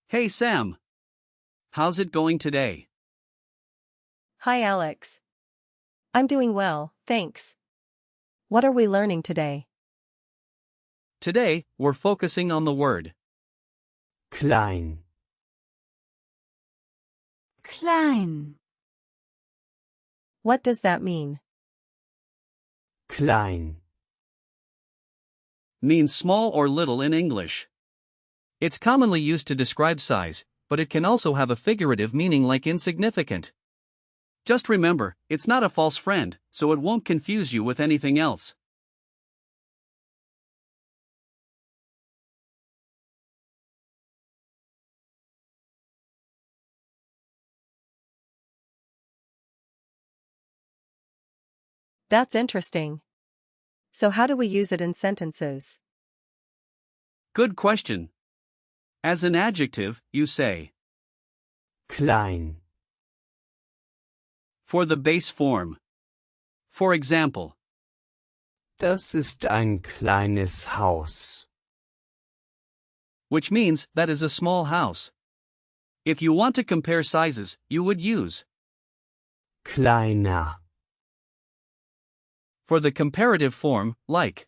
Hey Sam. How's it going today? Hi Alex. I'm doing well, thanks. What are we learning today? Today, we're focusing on the word klein, klein, What does that mean? klein, means small or little in English. It's commonly used to describe size, but it can also have a figurative meaning like insignificant. Just remember, it's not a false friend, so it won't confuse you with anything else. That's interesting. So how do we use it in sentences? Good question. As an adjective, you say, klein, for the base form. For example, das ist ein kleines Haus. which means that is a small house. If you want to compare sizes, you would use Kleiner, for the comparative form, like.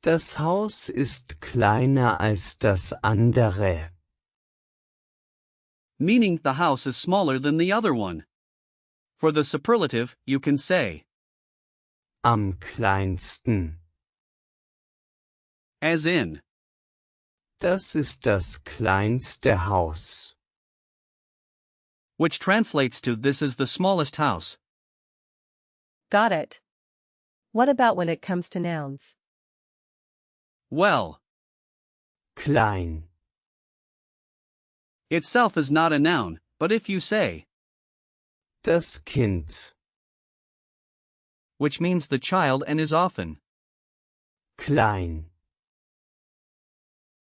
das Haus ist kleiner als das andere. Meaning the house is smaller than the other one. For the superlative, you can say, Am kleinsten. as in, Das ist das kleinste Haus. which translates to this is the smallest house. Got it. What about when it comes to nouns? Well, Klein, itself is not a noun, but if you say, das Kind. which means the child and is often, Klein,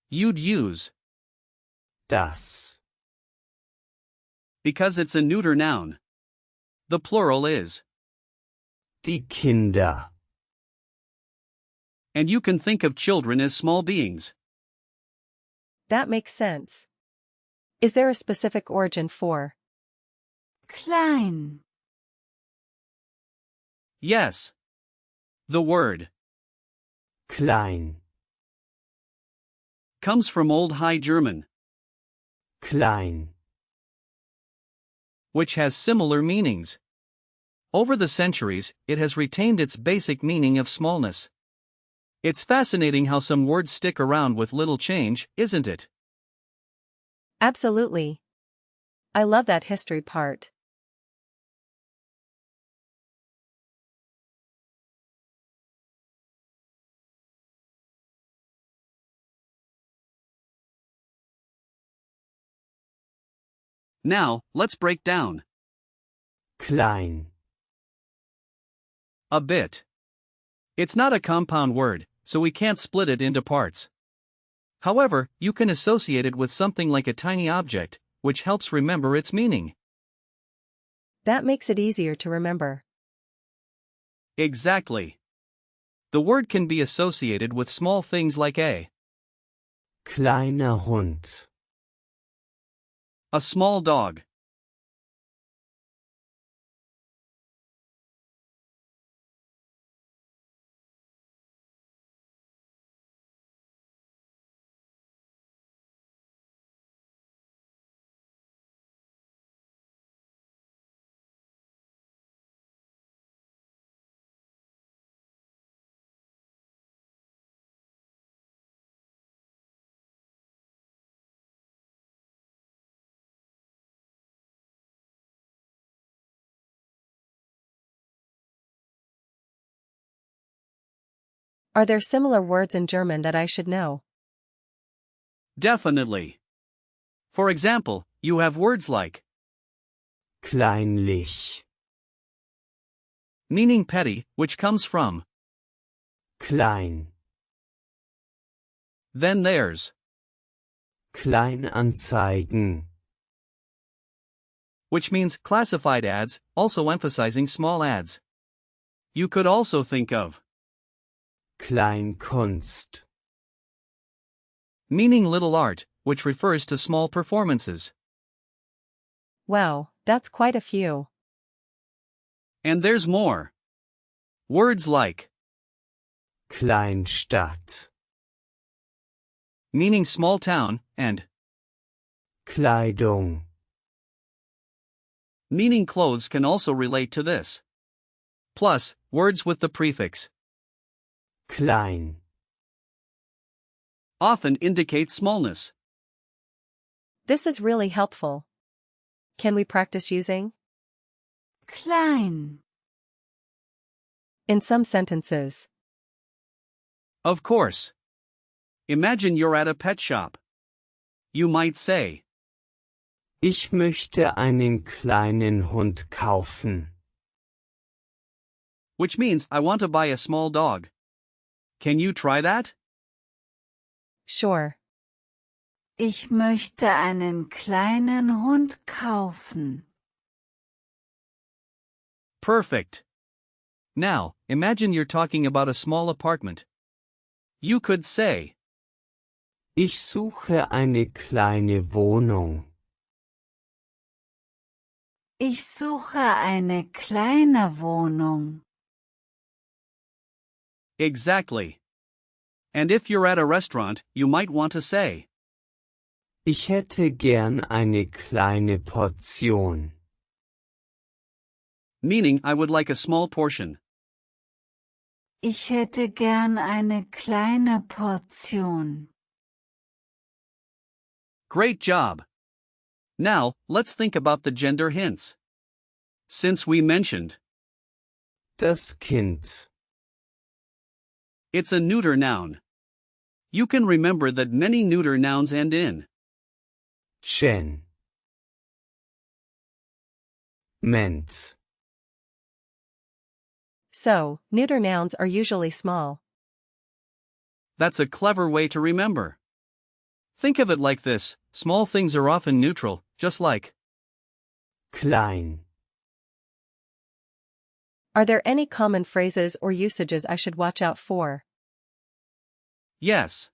you'd use, das. because it's a neuter noun. The plural is, Die Kinder. and you can think of children as small beings. That makes sense. Is there a specific origin for? klein, Yes. The word Klein, comes from Old High German, klein. which has similar meanings. Over the centuries, it has retained its basic meaning of smallness. It's fascinating how some words stick around with little change, isn't it? Absolutely. I love that history part. Now, let's break down Klein, a bit. It's not a compound word, so we can't split it into parts. However, you can associate it with something like a tiny object, which helps remember its meaning. That makes it easier to remember. Exactly. The word can be associated with small things like a kleiner Hund. small dog. Are there similar words in German that I should know? Definitely. For example, you have words like Kleinlich, meaning petty, which comes from. klein. Then there's Kleinanzeigen, which means classified ads, also emphasizing small ads. You could also think of Kleinkunst. meaning little art, which refers to small performances. Wow, that's quite a few. And there's more. Words like Kleinstadt, meaning small town and Kleidung, meaning clothes can also relate to this. Plus, words with the prefix klein, often indicate smallness. This is really helpful. Can we practice using? klein, In some sentences. Of course. Imagine you're at a pet shop. You might say, ich möchte einen kleinen Hund kaufen. which means I want to buy a small dog. Can you try that? Sure. ich möchte einen kleinen Hund kaufen. Perfect. Now, imagine you're talking about a small apartment. You could say, Ich suche eine kleine Wohnung. Ich suche eine kleine Wohnung. exactly. And if you're at a restaurant, you might want to say, Ich hätte gern eine kleine Portion. meaning I would like a small portion. Ich hätte gern eine kleine Portion. Great job. Now, let's think about the gender hints. Since we mentioned, Das Kind. it's a neuter noun. You can remember that many neuter nouns end in Chen. Ment. So, neuter nouns are usually small. That's a clever way to remember. Think of it like this: small things are often neutral, just like Klein. Are there any common phrases or usages I should watch out for? yes,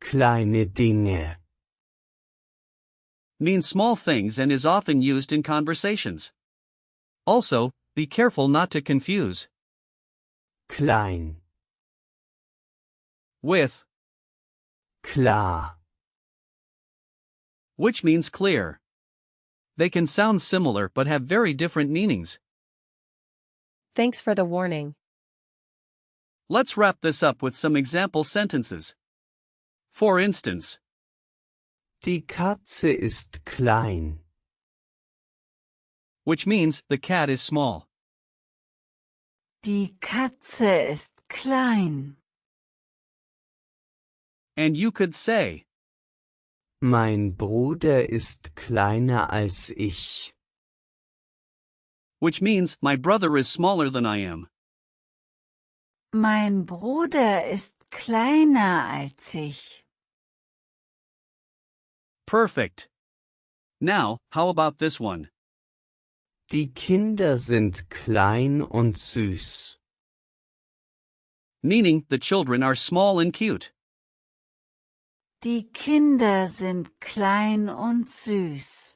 Kleine Dinge. means small things and is often used in conversations. Also, be careful not to confuse Klein. with, Klar. which means clear. They can sound similar but have very different meanings. Thanks for the warning. Let's wrap this up with some example sentences. For instance, Die Katze ist klein. which means the cat is small. Die Katze ist klein. And you could say, Mein Bruder ist kleiner als ich. which means my brother is smaller than I am. Mein Bruder ist kleiner als ich. Perfect. Now, how about this one? Die Kinder sind klein und süß. Meaning, the children are small and cute. Die Kinder sind klein und süß.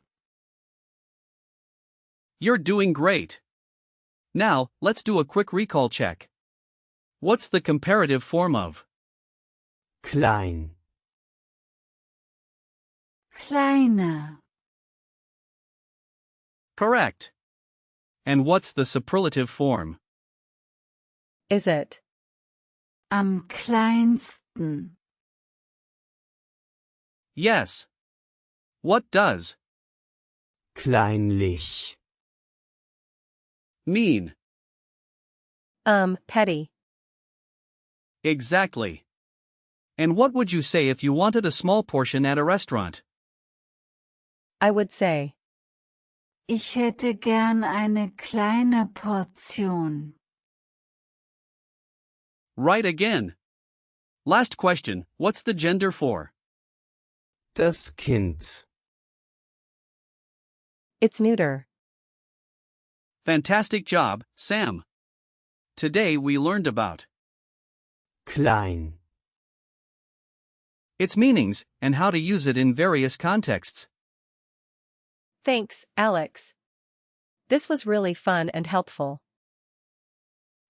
You're doing great. Now, let's do a quick recall check. What's the comparative form of Klein. Kleiner. correct? And what's the superlative form? Is it? Am kleinsten. Yes. What does Kleinlich. mean? Petty. Exactly. And what would you say if you wanted a small portion at a restaurant? I would say, Ich hätte gern eine kleine Portion. Right again. Last question, what's the gender for? Das Kind. it's neuter. Fantastic job, Sam. Today we learned about Klein. its meanings, and how to use it in various contexts. Thanks, Alex. This was really fun and helpful.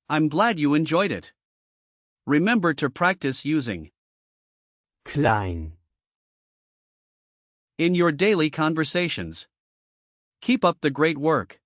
I'm glad you enjoyed it. Remember to practice using klein, in your daily conversations. Keep up the great work.